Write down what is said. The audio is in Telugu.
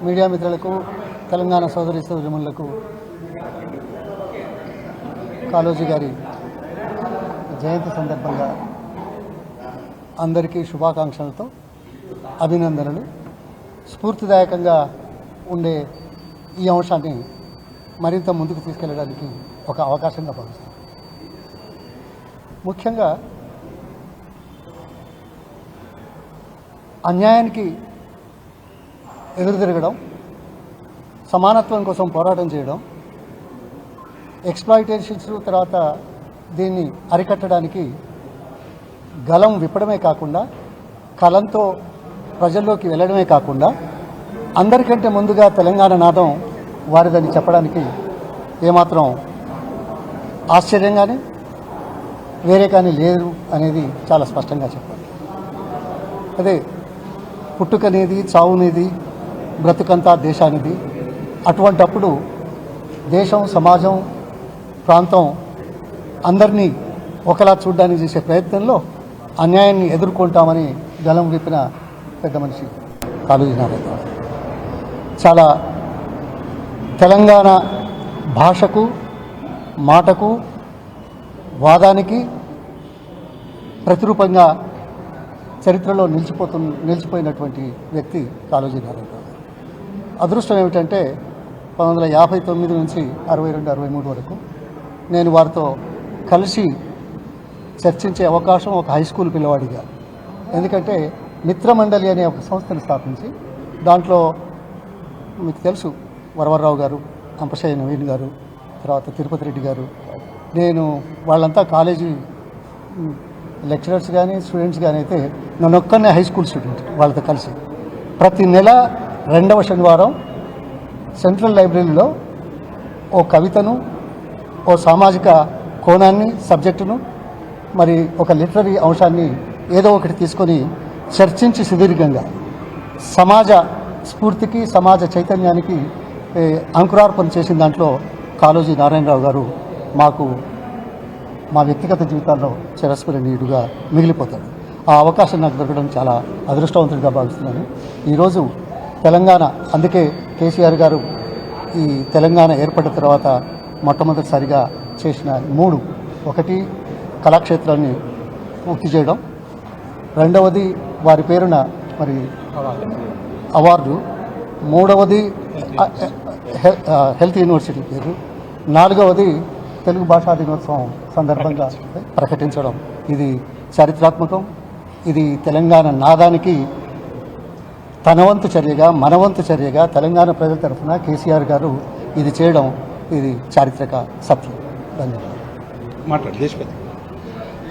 మీడియా మిత్రులకు, తెలంగాణ సోదరి సోదరిమణులకు కాళోజీ గారి జయంతి సందర్భంగా అందరికీ శుభాకాంక్షలతో అభినందనలు. స్ఫూర్తిదాయకంగా ఉండే ఈ అంశాన్ని మరింత ముందుకు తీసుకెళ్ళడానికి ఒక అవకాశంగా భావిస్తాను. ముఖ్యంగా అన్యాయానికి ఎదురు తిరగడం, సమానత్వం కోసం పోరాటం చేయడం, ఎక్స్‌ప్లాయిటేషన్స్ తర్వాత దీన్ని అరికట్టడానికి గలం విప్పడమే కాకుండా కలంతో ప్రజల్లోకి వెళ్ళడమే కాకుండా అందరికంటే ముందుగా తెలంగాణ నాదం వారిదని చెప్పడానికి ఏమాత్రం ఆశ్చర్యంగానే వేరే కానీ లేదు అనేది చాలా స్పష్టంగా చెప్పాలి. అదే పుట్టుకనేది, చావునేది, బ్రతుకంతా దేశానిది. అటువంటప్పుడు దేశం, సమాజం, ప్రాంతం అందరినీ ఒకలా చూడడానికి చేసే ప్రయత్నంలో అన్యాయాన్ని ఎదుర్కొంటామని గలం విప్పిన పెద్ద మనిషి కాళోజీ నారాయణ. చాలా తెలంగాణ భాషకు, మాటకు, వాదానికి ప్రతిరూపంగా చరిత్రలో నిలిచిపోయినటువంటి వ్యక్తి కాళోజీ నారాయణ. అదృష్టం ఏమిటంటే 1959 నుంచి 62, 63 వరకు నేను వారితో కలిసి చర్చించే అవకాశం ఒక హై స్కూల్ పిల్లవాడిగా, ఎందుకంటే మిత్రమండలి అనే ఒక సంస్థను స్థాపించి దాంట్లో మీకు తెలుసు వరవరరావు గారు, అంపశయ్య నవీన్ గారు, తర్వాత తిరుపతి రెడ్డి గారు, నేను వాళ్ళంతా కాలేజీ లెక్చరర్స్ కానీ స్టూడెంట్స్ కానీ అయితే నన్ను ఒక్కనే హై స్కూల్ స్టూడెంట్ వాళ్ళతో కలిసి ప్రతి నెల 2వ శనివారం సెంట్రల్ లైబ్రరీలో ఓ కవితను, ఓ సామాజిక కోణాన్ని, సబ్జెక్టును, మరి ఒక లిటరరీ అంశాన్ని ఏదో ఒకటి తీసుకొని చర్చించి సుదీర్ఘంగా సమాజ స్ఫూర్తికి, సమాజ చైతన్యానికి అంకురార్పణ చేసిన దాంట్లో కాళోజీ నారాయణరావు గారు మాకు మా వ్యక్తిగత జీవితాల్లో చిరస్మరణీయుడుగా మిగిలిపోతాడు. ఆ అవకాశం నాకు దొరకడం చాలా అదృష్టవంతుడిగా భావిస్తున్నాను. ఈరోజు తెలంగాణ, అందుకే కేసీఆర్ గారు ఈ తెలంగాణ ఏర్పడిన తర్వాత మొట్టమొదటిసారిగా చేసిన 3, ఒకటి కళాక్షేత్రాన్ని పూర్తి చేయడం, రెండవది వారి పేరున మరి అవార్డు, మూడవది హెల్త్ యూనివర్సిటీ పేరు, 4వది తెలుగు భాషా దినోత్సవం సందర్భంగా ప్రకటించడం. ఇది చారిత్రాత్మకం. ఇది తెలంగాణ నాదానికి తనవంతు చర్యగా, మనవంతు చర్యగా తెలంగాణ ప్రజల తరఫున కేసీఆర్ గారు ఇది చేయడం, ఇది చారిత్రక సత్యం. ధన్యవాదాలు. మాట్లాడు దేశపతి.